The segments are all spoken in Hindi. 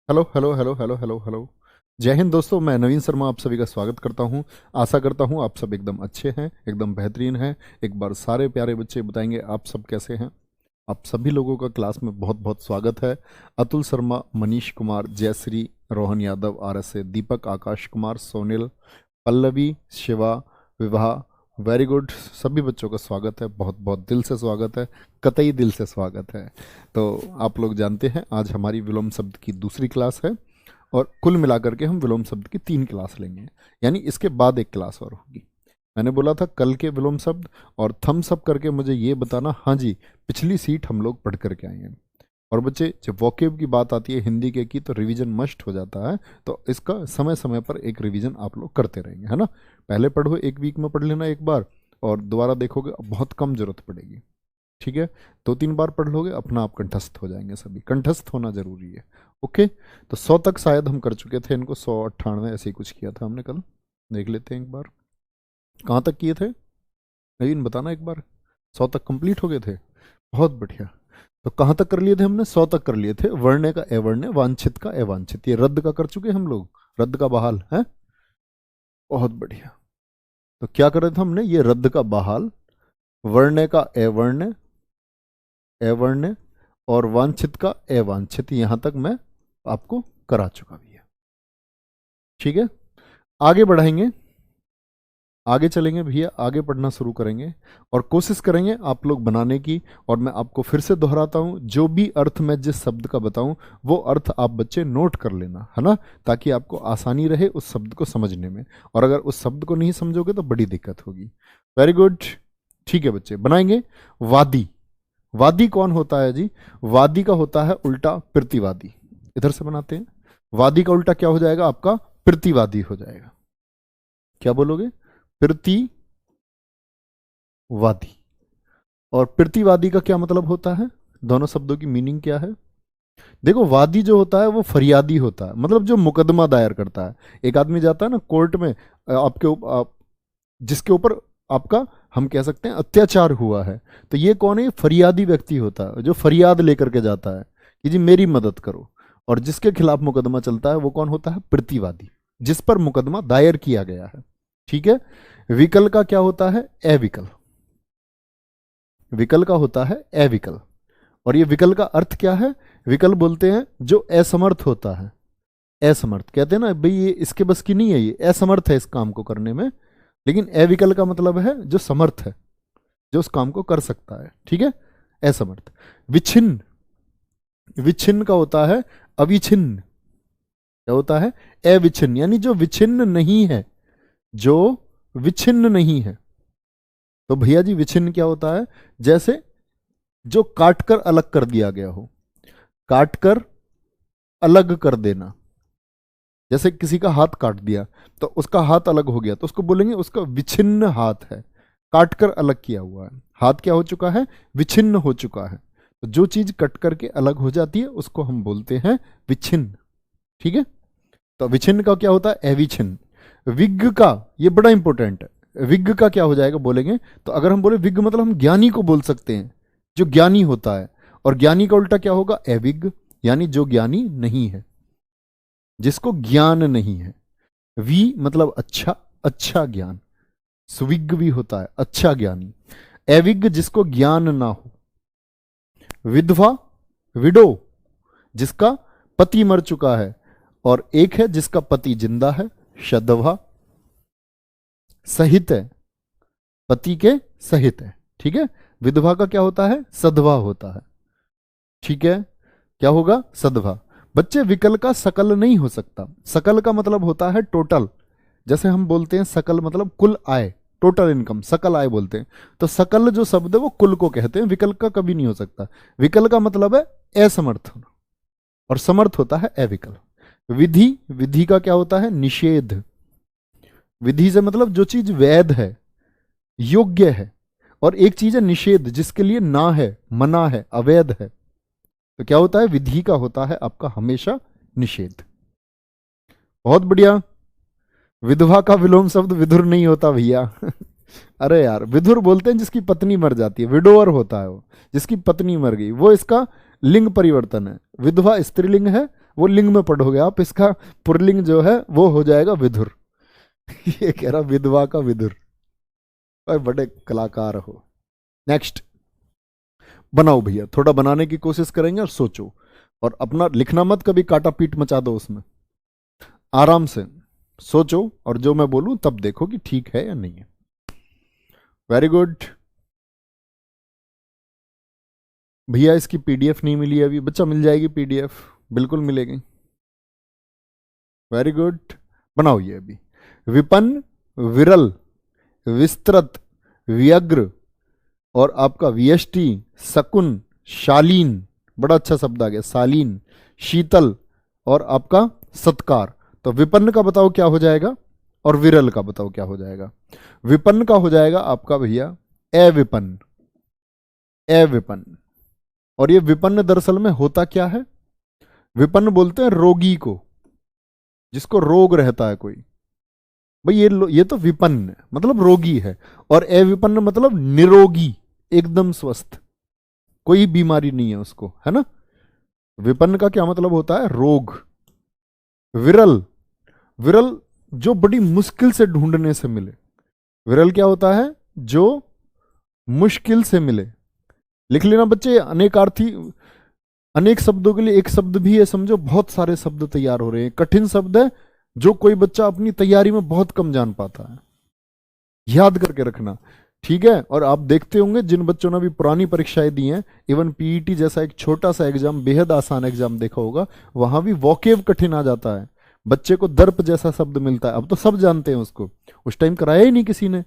Hello hello hello hello hello hello. जय हिंद दोस्तों, मैं नवीन शर्मा आप सभी का स्वागत करता हूं। आशा करता हूं आप सब एकदम अच्छे हैं, एकदम बेहतरीन हैं। एक बार सारे प्यारे बच्चे बताएंगे आप सब कैसे हैं। आप सभी लोगों का क्लास में बहुत बहुत स्वागत है। अतुल शर्मा, मनीष कुमार, जयश्री, रोहन यादव, RSA, दीपक, आकाश कुमार, सोनिल, पल्लवी, शिवा, विवाह, वेरी गुड। सभी बच्चों का स्वागत है, बहुत बहुत दिल से स्वागत है, कतई दिल से स्वागत है। तो आप लोग जानते हैं आज हमारी विलोम शब्द की दूसरी क्लास है और कुल मिलाकर के हम विलोम शब्द की 3 क्लास लेंगे, यानी इसके बाद एक क्लास और होगी। मैंने बोला था कल के विलोम शब्द, और थम्स अप करके मुझे ये बताना हाँ जी पिछली सीट हम लोग पढ़ करके आए हैं। और बच्चे जब वोकेब की बात आती है हिंदी के की तो रिवीजन मस्ट हो जाता है, तो इसका समय समय पर एक रिवीजन आप लोग करते रहेंगे, है ना। पहले पढ़ो, एक वीक में पढ़ लेना एक बार, और दोबारा देखोगे बहुत कम जरूरत पड़ेगी। ठीक है, 2-3 बार पढ़ लोगे अपना आप कंठस्थ हो जाएंगे, सभी कंठस्थ होना जरूरी है। ओके, तो 100 तक शायद हम कर चुके थे, इनको 198 ऐसे ही कुछ किया था हमने कल। देख लेते हैं एक बार कहाँ तक किए थे, नवीन बताना एक बार। 100 तक कंप्लीट हो गए थे, बहुत बढ़िया। तो कहाँ तक कर लिए थे हमने, 100 तक कर लिए थे। वर्ण्य का अवर्ण्य, वांछित का अवांछित, ये रद्द का कर चुके हम लोग, रद्द का बहाल है। बहुत बढ़िया। तो क्या कर रहे थे हमने, ये रद्द का बहाल, वर्ण्य का अवर्ण्य, अवर्ण्य और वांछित का अवांछित, यहां तक मैं आपको करा चुका भी है। ठीक है, आगे बढ़ाएंगे, आगे चलेंगे भैया, आगे पढ़ना शुरू करेंगे और कोशिश करेंगे आप लोग बनाने की। और मैं आपको फिर से दोहराता हूं, जो भी अर्थ मैं जिस शब्द का बताऊं वो अर्थ आप बच्चे नोट कर लेना, है ना, ताकि आपको आसानी रहे उस शब्द को समझने में। और अगर उस शब्द को नहीं समझोगे तो बड़ी दिक्कत होगी। वेरी गुड, ठीक है बच्चे, बनाएंगे। वादी, वादी कौन होता है जी, वादी का होता है उल्टा प्रतिवादी। इधर से बनाते हैं, वादी का उल्टा क्या हो जाएगा आपका, प्रतिवादी हो जाएगा। क्या बोलोगे, प्रतिवादी। और प्रतिवादी का क्या मतलब होता है, दोनों शब्दों की मीनिंग क्या है। देखो, वादी जो होता है वो फरियादी होता है, मतलब जो मुकदमा दायर करता है। एक आदमी जाता है ना कोर्ट में, आपके जिसके ऊपर आपका, हम कह सकते हैं अत्याचार हुआ है, तो ये कौन है, ये फरियादी व्यक्ति होता है जो फरियाद लेकर के जाता है कि जी मेरी मदद करो। और जिसके खिलाफ मुकदमा चलता है वो कौन होता है, प्रतिवादी, जिस पर मुकदमा दायर किया गया है। ठीक है, विकल का क्या होता है, अविकल, विकल का होता है अविकल। और ये विकल का अर्थ क्या है, विकल बोलते हैं जो असमर्थ होता है। असमर्थ कहते हैं ना भाई, ये इसके बस की नहीं है, ये असमर्थ है इस काम को करने में। लेकिन अविकल का मतलब है जो समर्थ है, जो उस काम को कर सकता है। ठीक है, असमर्थ। विच्छिन्न, विच्छिन्न का होता है अविच्छिन्न, क्या होता है, अविच्छिन्न, यानी जो विच्छिन्न नहीं है, जो विच्छिन्न नहीं है। तो भैया जी विच्छिन्न क्या होता है, जैसे जो काटकर अलग कर दिया गया हो, काटकर अलग कर देना। जैसे किसी का हाथ काट दिया तो उसका हाथ अलग हो गया, तो उसको बोलेंगे उसका विच्छिन्न हाथ है, काटकर अलग किया हुआ है। हाथ क्या हो चुका है, विच्छिन्न हो चुका है। तो जो चीज कट करके अलग हो जाती है उसको हम बोलते हैं विच्छिन्न। ठीक है, तो विच्छिन्न का क्या होता है, अविच्छिन्न। विज्ञ का, ये बड़ा इंपॉर्टेंट है, विज्ञ का क्या हो जाएगा बोलेंगे, तो अगर हम बोले विज्ञ मतलब हम ज्ञानी को बोल सकते हैं, जो ज्ञानी होता है। और ज्ञानी का उल्टा क्या होगा, अविज्ञ, यानी जो ज्ञानी नहीं है, जिसको ज्ञान नहीं है। वी मतलब अच्छा, अच्छा ज्ञान, सुविज्ञ भी होता है अच्छा ज्ञानी। अविज्ञ जिसको ज्ञान ना हो। विधवा, विडो, जिसका पति मर चुका है। और एक है जिसका पति जिंदा है, सधवा, सहित है, पति के सहित है। ठीक है, विधवा का क्या होता है, सधवा होता है। ठीक है, क्या होगा, सधवा। बच्चे विकल का सकल नहीं हो सकता, सकल का मतलब होता है टोटल। जैसे हम बोलते हैं सकल मतलब कुल आय, टोटल इनकम, सकल आय बोलते हैं। तो सकल जो शब्द है वो कुल को कहते हैं, विकल का कभी नहीं हो सकता। विकल का मतलब है असमर्थ होना, और समर्थ होता है अविकल। विधि, विधि का क्या होता है, निषेध। विधि से मतलब जो चीज वैध है, योग्य है। और एक चीज है निषेध, जिसके लिए ना है, मना है, अवैध है। तो क्या होता है, विधि का होता है आपका हमेशा निषेध। बहुत बढ़िया। विधवा का विलोम शब्द विधुर नहीं होता भैया अरे यार, विधुर बोलते हैं जिसकी पत्नी मर जाती है, विडोअर होता है वो, जिसकी पत्नी मर गई, वो इसका लिंग परिवर्तन है। विधवा स्त्रीलिंग है वो लिंग में पढ़ोगे आप, इसका पुरलिंग जो है वो हो जाएगा विधुर। ये कह रहा विधवा का विधुर। और बड़े कलाकार हो। नेक्स्ट, बनाओ भैया, थोड़ा बनाने की कोशिश करेंगे और सोचो, और अपना लिखना मत कभी काटा पीट मचा दो उसमें, आराम से सोचो और जो मैं बोलूं तब देखो कि ठीक है या नहीं है। Very good. भैया इसकी पीडीएफ नहीं मिली अभी, बच्चा मिल जाएगी पीडीएफ, बिल्कुल मिलेगी। वेरी गुड, बनाओ ये अभी। विपन्न, विरल, विस्तृत, व्यग्र और आपका व्यष्टि, शकुन, शालीन, बड़ा अच्छा शब्द आ गया, शालीन, शीतल और आपका सत्कार। तो विपन्न का बताओ क्या हो जाएगा, और विरल का बताओ क्या हो जाएगा। विपन्न का हो जाएगा आपका भैया अविपन्न, अविपन्न। और ये विपन्न दरअसल में होता क्या है, विपन्न बोलते हैं रोगी को, जिसको रोग रहता है कोई, भाई ये तो विपन्न है, मतलब रोगी है। और अविपन्न मतलब निरोगी, एकदम स्वस्थ, कोई बीमारी नहीं है उसको, है ना। विपन्न का क्या मतलब होता है, रोग। विरल, विरल जो बड़ी मुश्किल से ढूंढने से मिले, विरल क्या होता है, जो मुश्किल से मिले। लिख लेना बच्चे, अनेकार्थी, अनेक शब्दों के लिए एक शब्द भी है, समझो बहुत सारे शब्द तैयार हो रहे हैं। कठिन शब्द है जो कोई बच्चा अपनी तैयारी में बहुत कम जान पाता है, याद करके रखना, ठीक है। और आप देखते होंगे जिन बच्चों ने भी पुरानी परीक्षाएं दी हैं, इवन पीईटी जैसा एक छोटा सा एग्जाम, बेहद आसान एग्जाम देखा होगा, वहां भी वोकेब कठिन आ जाता है, बच्चे को दर्प जैसा शब्द मिलता है। अब तो सब जानते हैं उसको, उस टाइम कराया ही नहीं किसी ने।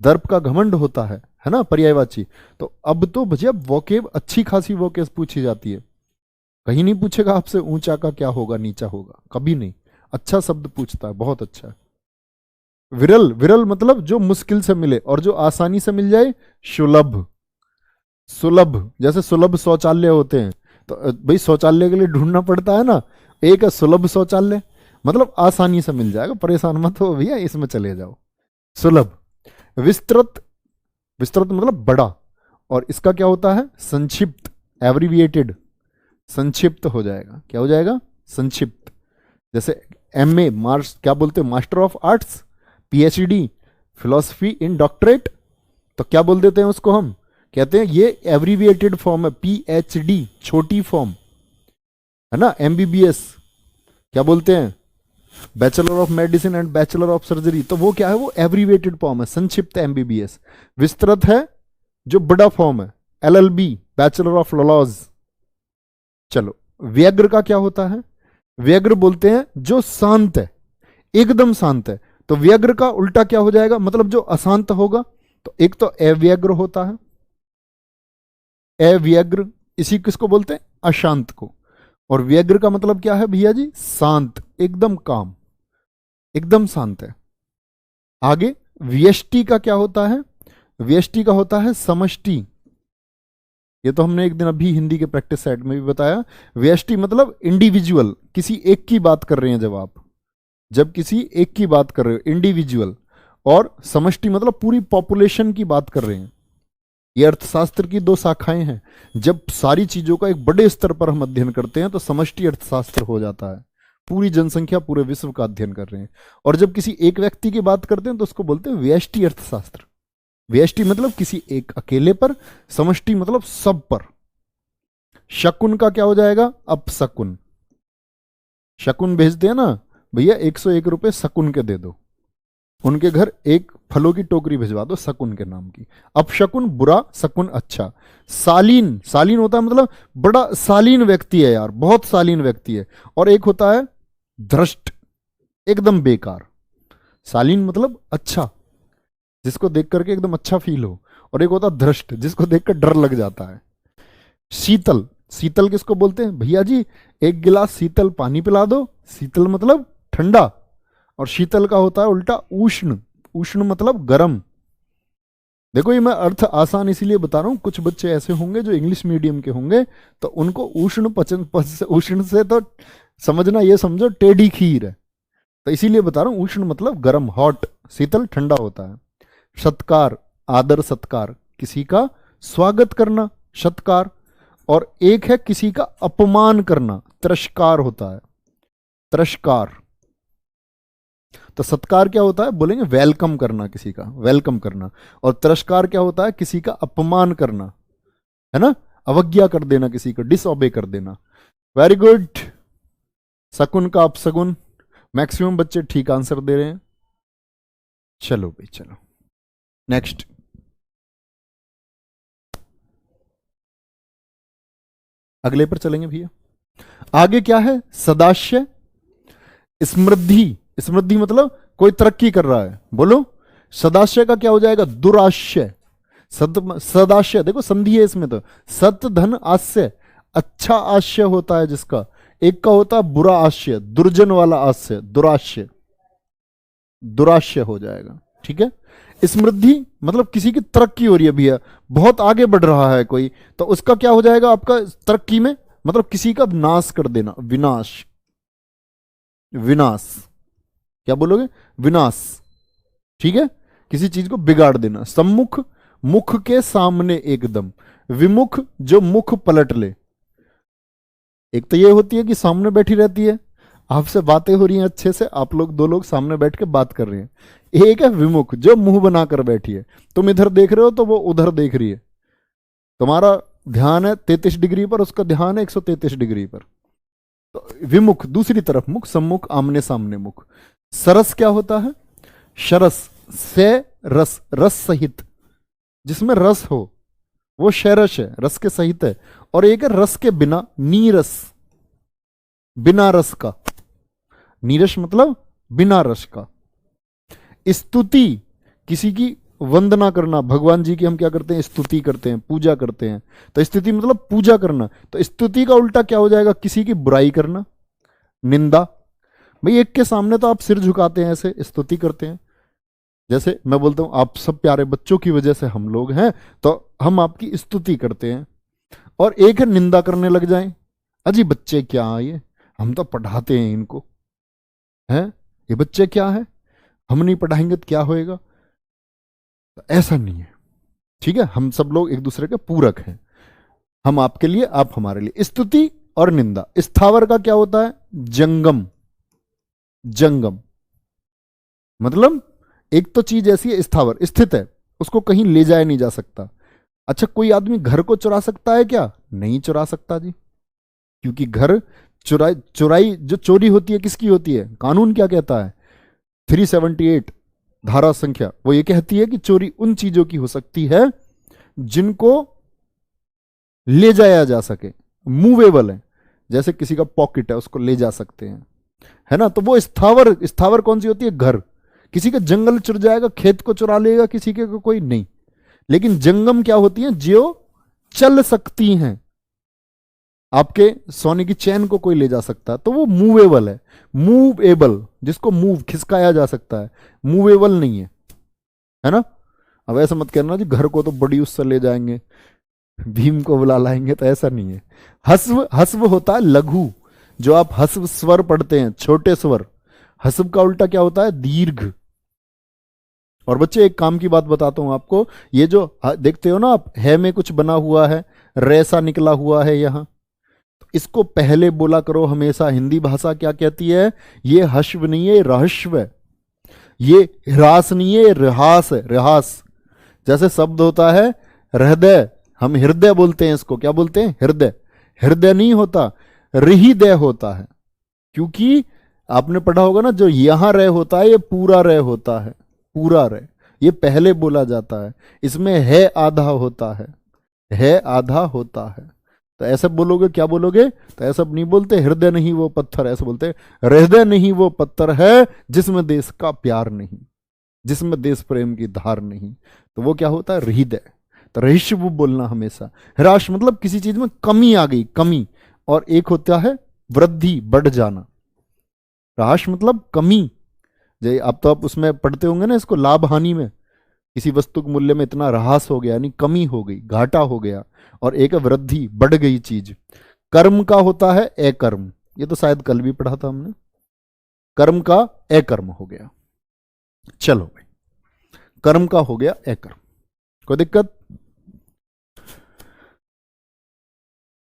दर्प का घमंड होता है ना, पर्यायवाची। तो अब तो भैया वोकेब, अच्छी खासी वोकेब पूछी जाती है। कहीं नहीं पूछेगा आपसे ऊंचा का क्या होगा, नीचा होगा, कभी नहीं। अच्छा शब्द पूछता है, बहुत अच्छा है। विरल, विरल मतलब जो मुश्किल से मिले, और जो आसानी से मिल जाए सुलभ, सुलभ। जैसे सुलभ शौचालय होते हैं, तो भाई शौचालय के लिए ढूंढना पड़ता है ना, एक है सुलभ शौचालय, मतलब आसानी से मिल जाएगा, परेशान मत हो भैया, इसमें चले जाओ, सुलभ। विस्तृत, विस्तृत मतलब बड़ा, और इसका क्या होता है, संक्षिप्त, एब्रीविएटेड, संक्षिप्त हो जाएगा। क्या हो जाएगा, संक्षिप्त। जैसे एमए, मार्क्स क्या बोलते हैं, master of arts, PhD, philosophy in doctorate, तो क्या बोल देते हैं उसको, हम कहते हैं ये एब्रीविएटेड फॉर्म है, पीएचडी छोटी फॉर्म, है ना। एमबीबीएस क्या बोलते हैं, bachelor of medicine and bachelor of surgery, तो वो क्या है, वो एब्रीविएटेड फॉर्म है, संक्षिप्त एमबीबीएस। विस्तृत है जो बड़ा फॉर्म है, एलएलबी, बैचलर ऑफ लॉज। चलो, व्यग्र का क्या होता है, व्यग्र बोलते हैं जो शांत है, एकदम शांत है। तो व्यग्र का उल्टा क्या हो जाएगा, मतलब जो अशांत होगा। तो एक तो अव्यग्र होता है, अव्यग्र, इसी किसको बोलते हैं, अशांत को। और व्यग्र का मतलब क्या है भैया जी, शांत, एकदम काम, एकदम शांत है। आगे व्यष्टि का क्या होता है, व्यष्टि का होता है समष्टि। ये तो हमने एक दिन अभी हिंदी के प्रैक्टिस सेट में भी बताया। व्यष्टि मतलब इंडिविजुअल, किसी एक की बात कर रहे हैं जब आप, जब किसी एक की बात कर रहे हो, इंडिविजुअल। और समष्टि मतलब पूरी पॉपुलेशन की बात कर रहे हैं। ये अर्थशास्त्र की दो शाखाएं हैं। जब सारी चीजों का एक बड़े स्तर पर हम अध्ययन करते हैं तो समष्टि अर्थशास्त्र हो जाता है, पूरी जनसंख्या, पूरे विश्व का अध्ययन कर रहे हैं। और जब किसी एक व्यक्ति की बात करते हैं तो उसको बोलते हैं व्यष्टि अर्थशास्त्र। व्यष्टि मतलब किसी एक अकेले पर, समष्टि मतलब सब पर। शकुन का क्या हो जाएगा, अपशकुन। शकुन भेजते हैं ना भैया, 101 रुपए शकुन के दे दो, उनके घर एक फलों की टोकरी भिजवा दो शकुन के नाम की। अपशकुन बुरा, शकुन अच्छा। शालीन, शालीन होता है मतलब बड़ा शालीन व्यक्ति है यार, बहुत शालीन व्यक्ति है। और एक होता है धृष्ट, एकदम बेकार। शालीन मतलब अच्छा, जिसको देख करके एकदम अच्छा फील हो। और एक होता है धृष्ट, जिसको देखकर डर लग जाता है। शीतल, शीतल किसको बोलते हैं भैया जी, एक गिलास शीतल पानी पिला दो। शीतल मतलब ठंडा, और शीतल का होता है उल्टा उष्ण, उष्ण मतलब गर्म। देखो ये मैं अर्थ आसान इसीलिए बता रहा हूं, कुछ बच्चे ऐसे होंगे जो इंग्लिश मीडियम के होंगे तो उनको उष्ण उष्ण से तो समझना, ये समझो टेढ़ी खीर है, तो इसीलिए बता रहा हूं। उष्ण मतलब गर्म, हॉट। शीतल ठंडा होता है। सत्कार, आदर सत्कार, किसी का स्वागत करना, सत्कार। और एक है किसी का अपमान करना, तिरस्कार होता है, तिरस्कार। तो सत्कार क्या होता है, बोलेंगे वेलकम करना, किसी का वेलकम करना। और तिरस्कार क्या होता है, किसी का अपमान करना, है ना, अवज्ञा कर देना, किसी को डिसऑबे कर देना। Very good. शकुन का अपशगुन, मैक्सिमम बच्चे ठीक आंसर दे रहे हैं। चलो भाई चलो, नेक्स्ट। अगले पर चलेंगे भैया। आगे क्या है, सदाश्य, समृद्धि। समृद्धि मतलब कोई तरक्की कर रहा है, बोलो। सदाशय का क्या हो जाएगा, दुराशय। सदाशय देखो संधि है इसमें, तो सत धन आश्य, अच्छा आशय होता है जिसका। एक का होता है बुरा आशय, दुर्जन वाला आशय, दुराशय, दुराशय हो जाएगा, ठीक है। समृद्धि मतलब किसी की तरक्की हो रही है भैया, बहुत आगे बढ़ रहा है कोई, तो उसका क्या हो जाएगा आपका तरक्की में, मतलब किसी का नाश कर देना, विनाश, विनाश, क्या बोलोगे, विनाश, ठीक है, किसी चीज को बिगाड़ देना। सम्मुख, मुख के सामने एकदम। विमुख, जो मुख पलट ले। एक तो ये होती है कि सामने बैठी रहती है, आपसे बातें हो रही हैं अच्छे से, आप लोग दो लोग सामने बैठ के बात कर रहे हैं। एक है विमुख, जो मुंह बनाकर बैठी है, तुम इधर देख रहे हो तो वो उधर देख रही है, तुम्हारा ध्यान है 33 डिग्री पर, उसका ध्यान है 133 डिग्री पर। तो विमुख, दूसरी तरफ मुख, सम्मुख, आमने सामने मुख। सरस क्या होता है, शरस से रस, रस सहित, जिसमें रस हो वो शरस है, रस के सहित है। और एक है रस के बिना, नीरस, बिना रस का। नीरस मतलब बिना रस का। स्तुति, किसी की वंदना करना, भगवान जी की हम क्या करते हैं, स्तुति करते हैं, पूजा करते हैं। तो स्तुति मतलब पूजा करना। तो स्तुति का उल्टा क्या हो जाएगा, किसी की बुराई करना, निंदा। भाई एक के सामने तो आप सिर झुकाते हैं, ऐसे स्तुति करते हैं। जैसे मैं बोलता हूं आप सब प्यारे बच्चों की वजह से हम लोग हैं, तो हम आपकी स्तुति करते हैं। और एक है निंदा करने लग जाएं, अजी बच्चे क्या ये, हम तो पढ़ाते हैं इनको, हैं ये बच्चे क्या है, हम नहीं पढ़ाएंगे तो क्या होएगा। तो ऐसा नहीं है, ठीक है, हम सब लोग एक दूसरे के पूरक हैं, हम आपके लिए, आप हमारे लिए। स्तुति और निंदा। स्थावर का क्या होता है, जंगम, जंगम मतलब एक तो चीज ऐसी है स्थावर, स्थित है, उसको कहीं ले जाया नहीं जा सकता। अच्छा कोई आदमी घर को चुरा सकता है क्या, नहीं चुरा सकता जी, क्योंकि घर चुराई, चुराई जो चोरी होती है किसकी होती है, कानून क्या कहता है, 378 धारा संख्या, वो ये कहती है कि चोरी उन चीजों की हो सकती है जिनको ले जाया जा सके, मूवेबल है। जैसे किसी का पॉकेट है, उसको ले जा सकते हैं, है ना। तो वो स्थावर, स्थावर कौन सी होती है, घर। किसी का जंगल चुर जाएगा, खेत को चुरा लेगा किसी के को कोई नहीं। लेकिन जंगम क्या होती है, जो चल सकती हैं, आपके सोने की चैन को कोई ले जा सकता है, तो वो मूवेबल है। मूवेबल जिसको मूव, खिसकाया जा सकता है, मूवेबल नहीं है ना। अब ऐसा मत कहना जी घर को तो बड़ी उससे ले जाएंगे, भीम को बुला लाएंगे, तो ऐसा नहीं है। हस्व, हस्व होता है लघु, जो आप हस्व स्वर पढ़ते हैं, छोटे स्वर। हस्व का उल्टा क्या होता है, दीर्घ। और बच्चे एक काम की बात बताता हूं आपको, ये जो देखते हो ना आप, है में कुछ बना हुआ है, रेसा निकला हुआ है यहां, तो इसको पहले बोला करो हमेशा। हिंदी भाषा क्या कहती है, ये हश्व नहीं है, रहस्व है। ये ह्रास नहीं है, रहास है, रहास। जैसे शब्द होता है हृदय, हम हृदय बोलते हैं, इसको क्या बोलते हैं, हृदय। हृदय नहीं होता, हृदय होता है। क्योंकि आपने पढ़ा होगा ना, जो यहां रह होता है ये पूरा रह होता है, पूरा रह, ये पहले बोला जाता है। इसमें है आधा होता है आधा होता है। तो ऐसे बोलोगे, क्या बोलोगे, तो ऐसा नहीं बोलते हृदय नहीं वो पत्थर, ऐसे बोलते हृदय नहीं वो पत्थर है जिसमें देश का प्यार नहीं, जिसमें देश प्रेम की धार नहीं। तो वो क्या होता है, हृदय। तो रहिष्व बोलना हमेशा। ह्रास मतलब किसी चीज में कमी आ गई, कमी। और एक होता है वृद्धि, बढ़ जाना। ह्रास मतलब कमी, जय अब तो आप उसमें पढ़ते होंगे ना इसको, लाभ हानि में, किसी वस्तु के मूल्य में इतना ह्रास हो गया, यानी कमी हो गई, घाटा हो गया। और एक है वृद्धि, बढ़ गई चीज। कर्म का होता है अकर्म, ये तो शायद कल भी पढ़ा था हमने, कर्म का अकर्म हो गया। चलो भाई, कर्म का हो गया अकर्म, कोई दिक्कत।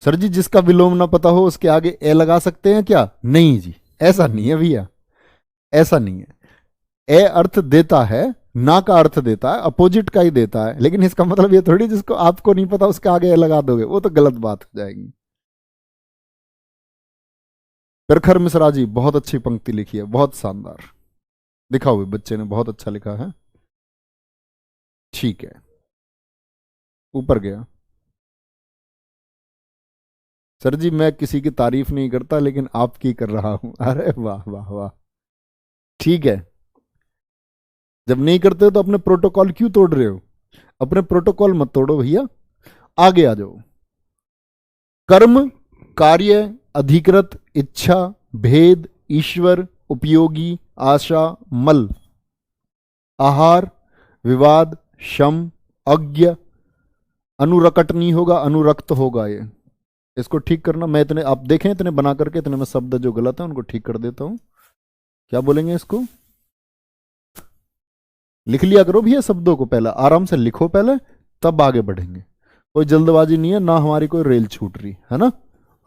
सर जी जिसका विलोम ना पता हो उसके आगे ए लगा सकते हैं क्या? नहीं जी, ऐसा नहीं है भैया, ऐसा नहीं है। ए अर्थ देता है, ना का अर्थ देता है, अपोजिट का ही देता है, लेकिन इसका मतलब ये थोड़ी जिसको आपको नहीं पता उसके आगे ए लगा दोगे, वो तो गलत बात हो जाएगी। प्रखर मिश्रा जी बहुत अच्छी पंक्ति लिखी है, बहुत शानदार। दिखाओ भी, बच्चे ने बहुत अच्छा लिखा है। ठीक है, ऊपर गया। सर जी मैं किसी की तारीफ नहीं करता, लेकिन आपकी कर रहा हूं। अरे वाह वाह वाह, ठीक है। जब नहीं करते हो तो अपने प्रोटोकॉल क्यों तोड़ रहे हो? अपने प्रोटोकॉल मत तोड़ो भैया, आगे आ जाओ। कर्म, कार्य, अधिकृत, इच्छा, भेद, ईश्वर, उपयोगी, आशा, मल, आहार, विवाद, शम, अज्ञ, अनुरकट नहीं होगा, अनुरक्त होगा ये। इसको ठीक करना, मैं इतने आप देखें इतने बना करके इतने में शब्द जो गलत है उनको ठीक कर देता हूं। क्या बोलेंगे इसको? लिख लिया करो भैया शब्दों को, पहले आराम से लिखो पहले, तब आगे बढ़ेंगे। कोई जल्दबाजी नहीं है ना, हमारी कोई रेल छूट रही है ना,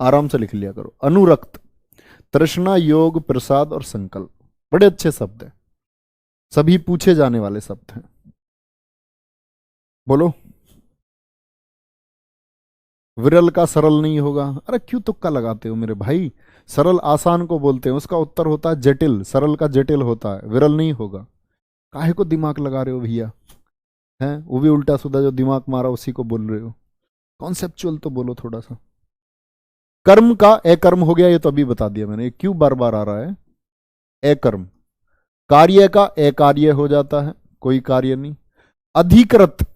आराम से लिख लिया करो। अनुरक्त, तृष्णा, योग, प्रसाद और संकल्प, बड़े अच्छे शब्द हैं, सभी पूछे जाने वाले शब्द हैं। बोलो। विरल का सरल नहीं होगा। अरे क्यों तुक्का लगाते हो मेरे भाई? सरल आसान को बोलते हैं, उसका उत्तर होता है जटिल, सरल का जटिल होता है, विरल नहीं होगा। काहे को दिमाग लगा रहे हो भैया? हैं, वो भी उल्टा सीधा जो दिमाग मारा उसी को बोल रहे हो। कॉन्सेप्चुअल तो बोलो थोड़ा सा। कर्म का अकर्म हो गया, ये तो अभी बता दिया मैंने, क्यों बार बार आ रहा है? अकर्म। कार्य का अकार्य हो जाता है, कोई कार्य नहीं। अधिकृत,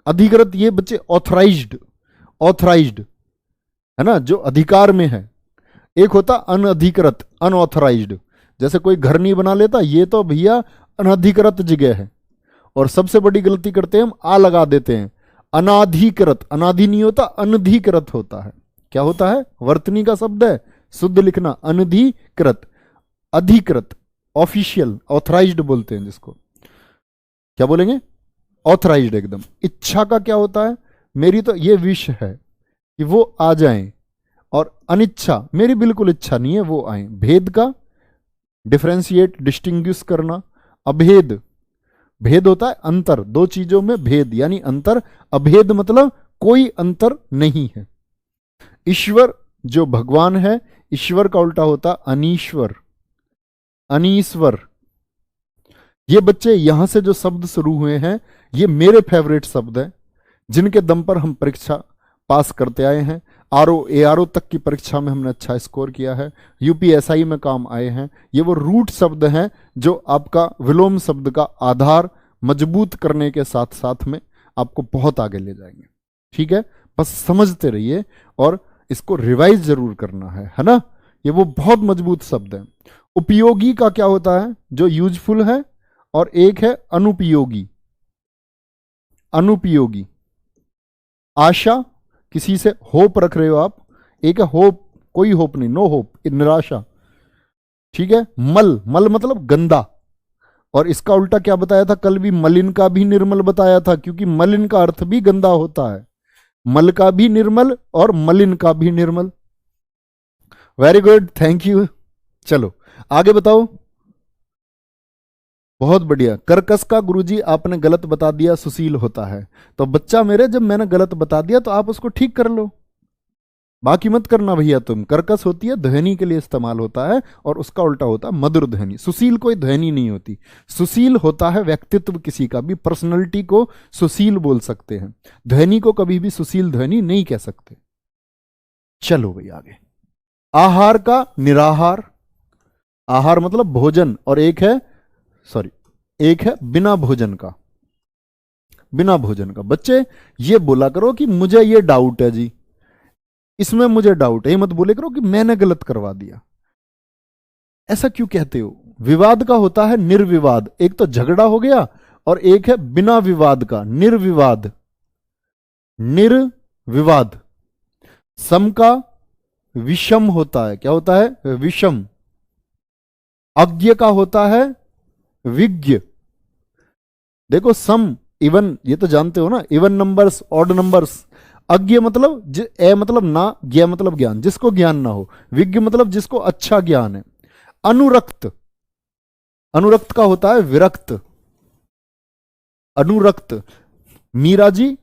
अधिकृत ये बच्चे ऑथराइज्ड, ऑथराइज्ड है ना, जो अधिकार में है। एक होता अनधिकृत, अनऑथराइज्ड, जैसे कोई घर नहीं बना लेता, ये तो भैया अनधिकृत जगह है। और सबसे बड़ी गलती करते हैं हम, आ लगा देते हैं। अनाधिकृत, अनाधि नहीं होता, अनधिकृत होता है। क्या होता है? वर्तनी का शब्द है, शुद्ध लिखना, अनधिकृत। अधिकृत, ऑफिशियल, ऑथराइज्ड बोलते हैं जिसको। क्या बोलेंगे? ऑथराइज्ड एकदम। इच्छा का क्या होता है? मेरी तो ये विश है कि वो आ जाएं, और अनिच्छा, मेरी बिल्कुल इच्छा नहीं है वो आए। भेद का, डिफरेंशिएट, डिस्टिंग्विश करना। अभेद, भेद होता है अंतर, दो चीजों में भेद यानी अंतर। अभेद मतलब कोई अंतर नहीं है। ईश्वर, जो भगवान है, ईश्वर का उल्टा होता अनीश्वर, अनीश्वर। ये बच्चे यहां से जो शब्द शुरू हुए हैं, ये मेरे फेवरेट शब्द हैं, जिनके दम पर हम परीक्षा पास करते आए हैं। ARO तक की परीक्षा में हमने अच्छा स्कोर किया है, UPSI में काम आए हैं। ये वो रूट शब्द हैं जो आपका विलोम शब्द का आधार मजबूत करने के साथ साथ में आपको बहुत आगे ले जाएंगे। ठीक है, बस समझते रहिए और इसको रिवाइज जरूर करना है ना। ये वो बहुत मजबूत शब्द है। उपयोगी का क्या होता है? जो यूजफुल है, और एक है अनुपयोगी, अनुपयोगी। आशा, किसी से होप रख रहे हो आप, एक है होप, कोई होप नहीं, नो होप, निराशा। ठीक है। मल, मल मतलब गंदा, और इसका उल्टा क्या बताया था कल भी? मलिन का भी निर्मल बताया था, क्योंकि मलिन का अर्थ भी गंदा होता है। मल का भी निर्मल और मलिन का भी निर्मल। Very good, thank you. चलो आगे बताओ। बहुत बढ़िया। कर्कश का गुरुजी आपने गलत बता दिया, सुशील होता है। तो बच्चा मेरे, जब मैंने गलत बता दिया तो आप उसको ठीक कर लो, बाकी मत करना भैया तुम। कर्कश होती है ध्वनि के लिए इस्तेमाल होता है, और उसका उल्टा होता है मधुर ध्वनि। सुशील कोई ध्वनि नहीं होती, सुशील होता है व्यक्तित्व किसी का भी, पर्सनैलिटी को सुशील बोल सकते हैं, ध्वनि को कभी भी सुशील ध्वनि नहीं कह सकते। चलो भाई आगे। आहार का निराहार, आहार मतलब भोजन, और एक है, सॉरी, एक है बिना भोजन का, बिना भोजन का। बच्चे ये बोला करो कि मुझे ये डाउट है जी, इसमें मुझे डाउट है, ये मत बोले करो कि मैंने गलत करवा दिया। ऐसा क्यों कहते हो? विवाद का होता है निर्विवाद, एक तो झगड़ा हो गया, और एक है बिना विवाद का निर्विवाद, निर्विवाद। सम का विषम होता है, क्या होता है? विषम। अज्ञ का होता है विज्ञ। देखो सम, इवन, ये तो जानते हो ना, इवन नंबर्स, ऑड नंबर्स, अज्ञ मतलब ए मतलब ना, ज्ञ मतलब ज्ञान, जिसको ज्ञान ना हो। विज्ञ मतलब जिसको अच्छा ज्ञान है। अनुरक्त, अनुरक्त का होता है विरक्त। अनुरक्त, मीरा जी,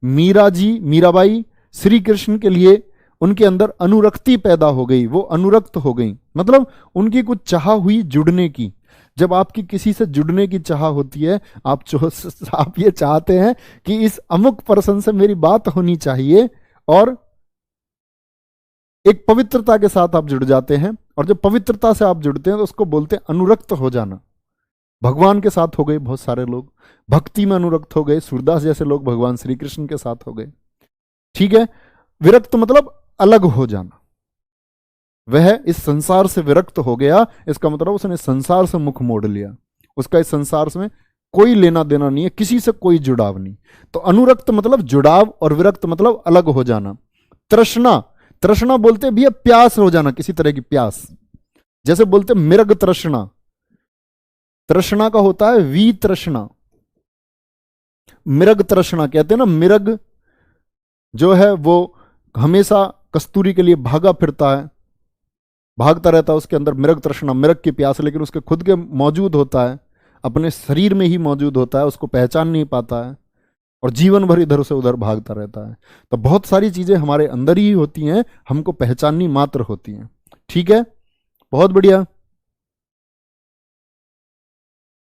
मीरा जी, मीराबाई श्री कृष्ण के लिए उनके अंदर अनुरक्ति पैदा हो गई, वो अनुरक्त हो गई, मतलब उनकी कुछ चाह हुई जुड़ने की। जब आपकी किसी से जुड़ने की चाह होती है, आप ये चाहते हैं कि इस अमुक पर्सन से मेरी बात होनी चाहिए, और एक पवित्रता के साथ आप जुड़ जाते हैं, और जब पवित्रता से आप जुड़ते हैं तो उसको बोलते हैं अनुरक्त हो जाना। भगवान के साथ हो गए बहुत सारे लोग, भक्ति में अनुरक्त हो गए, सूरदास जैसे लोग भगवान श्री कृष्ण के साथ हो गए। ठीक है। विरक्त मतलब अलग हो जाना, वह इस संसार से विरक्त हो गया, इसका मतलब उसने संसार से मुख मोड़ लिया, उसका इस संसार में कोई लेना देना नहीं है, किसी से कोई जुड़ाव नहीं। तो अनुरक्त मतलब जुड़ाव, और विरक्त मतलब अलग हो जाना। तृष्णा, तृष्णा बोलते भी है प्यास हो जाना, किसी तरह की प्यास, जैसे बोलते मृग तृष्णा। तृष्णा का होता है वी तृष्णा, मृग तृष्णा कहते हैं ना। मृग जो है वो हमेशा कस्तूरी के लिए भागा फिरता है, भागता रहता है, उसके अंदर मृग तृष्णा, मृग की प्यास, लेकिन उसके खुद के मौजूद होता है, अपने शरीर में ही मौजूद होता है, उसको पहचान नहीं पाता है, और जीवन भर इधर से उधर भागता रहता है। तो बहुत सारी चीजें हमारे अंदर ही होती हैं, हमको पहचाननी मात्र होती हैं। ठीक है, बहुत बढ़िया।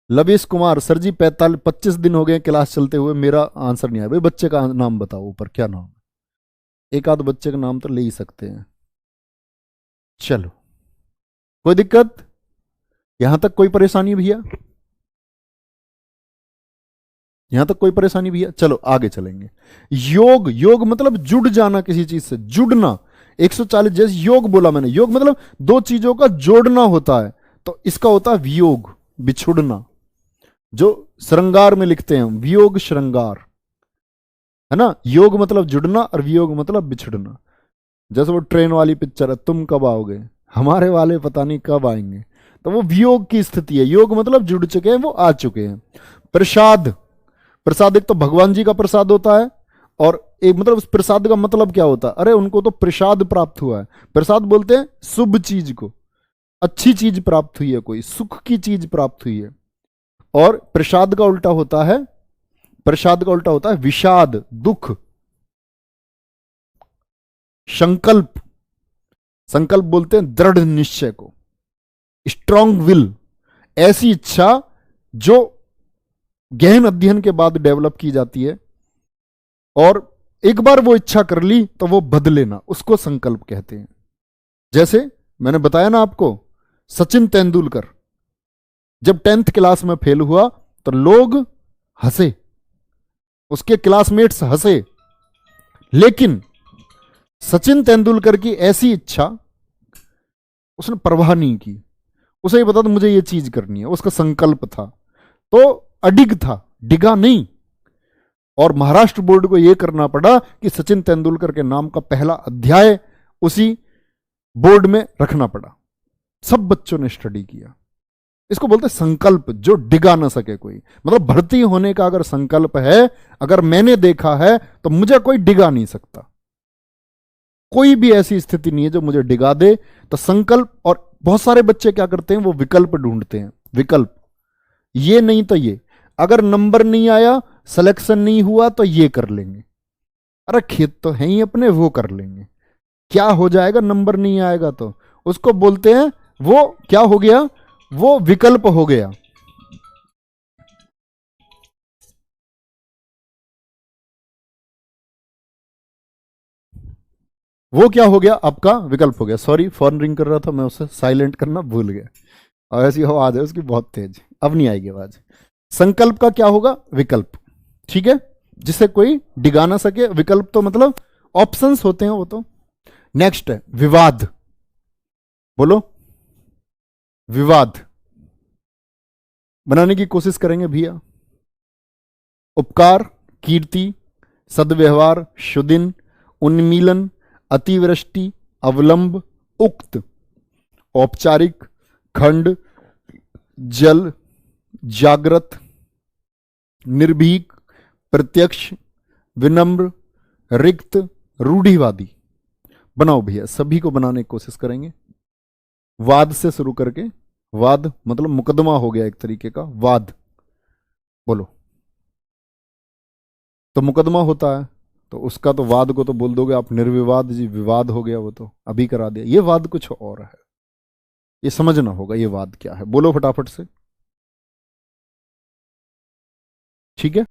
लवेश कुमार, सर जी 25 दिन हो गए क्लास चलते हुए, मेरा आंसर नहीं आया। भाई बच्चे का नाम बताओ ऊपर, क्या नाम? एक आध बच्चे का नाम तो ले ही सकते हैं। चलो, कोई दिक्कत? यहां तक कोई परेशानी भैया? यहां तक कोई परेशानी भैया? चलो आगे चलेंगे। योग, योग मतलब जुड़ जाना, किसी चीज से जुड़ना। 140 जैसे योग बोला मैंने, योग मतलब दो चीजों का जोड़ना होता है, तो इसका होता है वियोग, बिछुड़ना, जो श्रृंगार में लिखते हैं, वियोग श्रृंगार, है ना। योग मतलब जुड़ना और वियोग मतलब बिछड़ना। जैसे वो ट्रेन वाली पिक्चर है, तुम कब आओगे, हमारे वाले पता नहीं कब आएंगे, तो वो वियोग की स्थिति है। योग मतलब जुड़ चुके हैं, वो आ चुके हैं। प्रसाद, प्रसाद एक तो भगवान जी का प्रसाद होता है, और एक मतलब उस प्रसाद का मतलब क्या होता है? अरे उनको तो प्रसाद प्राप्त हुआ है। प्रसाद बोलते हैं शुभ चीज को, अच्छी चीज प्राप्त हुई है, कोई सुख की चीज प्राप्त हुई है। और प्रसाद का उल्टा होता है, प्रसाद का उल्टा होता है विषाद, दुख। संकल्प, संकल्प बोलते हैं दृढ़ निश्चय को, स्ट्रांग विल, ऐसी इच्छा जो गहन अध्ययन के बाद डेवलप की जाती है, और एक बार वो इच्छा कर ली तो वो बदले ना, उसको संकल्प कहते हैं। जैसे मैंने बताया ना आपको, सचिन तेंदुलकर जब 10th क्लास में फेल हुआ तो लोग हंसे, उसके क्लासमेट्स हंसे, लेकिन सचिन तेंदुलकर की ऐसी इच्छा, उसने परवाह नहीं की, उसे ये पता था मुझे ये चीज करनी है, उसका संकल्प था, तो अडिग था, डिगा नहीं। और महाराष्ट्र बोर्ड को यह करना पड़ा कि सचिन तेंदुलकर के नाम का पहला अध्याय उसी बोर्ड में रखना पड़ा। सब बच्चों ने स्टडी किया। इसको बोलते संकल्प, जो डिगा ना सके कोई। मतलब भर्ती होने का अगर संकल्प है, अगर मैंने देखा है, तो मुझे कोई डिगा नहीं सकता। कोई भी ऐसी स्थिति नहीं है जो मुझे डिगा दे। तो संकल्प, और बहुत सारे बच्चे क्या करते हैं, वो विकल्प ढूंढते हैं, विकल्प, ये नहीं तो ये, अगर नंबर नहीं आया, सिलेक्शन नहीं हुआ तो ये कर लेंगे, अरे खेत तो है ही अपने, वो कर लेंगे, क्या हो जाएगा, नंबर नहीं आएगा तो। उसको बोलते हैं, वो क्या हो गया, वो विकल्प हो गया। वो क्या हो गया, आपका विकल्प हो गया। सॉरी, फोन रिंग कर रहा था, मैं उसे साइलेंट करना भूल गया, और ऐसी आवाज है उसकी बहुत तेज, अब नहीं आएगी आवाज। संकल्प का क्या होगा, विकल्प। ठीक है, जिसे कोई डिगा ना सके। विकल्प तो मतलब ऑप्शंस होते हैं वो तो। नेक्स्ट है विवाद, बोलो, विवाद बनाने की कोशिश करेंगे भैया। उपकार, कीर्ति, सद्व्यवहार, शुदिन, उन्मीलन, अतिवृष्टि, अवलंब, उक्त, औपचारिक, खंड, जल, जागृत, निर्भीक, प्रत्यक्ष, विनम्र, रिक्त, रूढ़िवादी। बनाओ भैया, सभी को बनाने की कोशिश करेंगे। वाद से शुरू करके, वाद मतलब मुकदमा हो गया एक तरीके का, वाद बोलो। तो मुकदमा होता है, तो उसका तो वाद को तो बोल दोगे आप निर्विवाद जी, विवाद हो गया, वो तो अभी करा दिया। ये वाद कुछ और है, ये समझना होगा ये वाद क्या है। बोलो फटाफट से। ठीक है।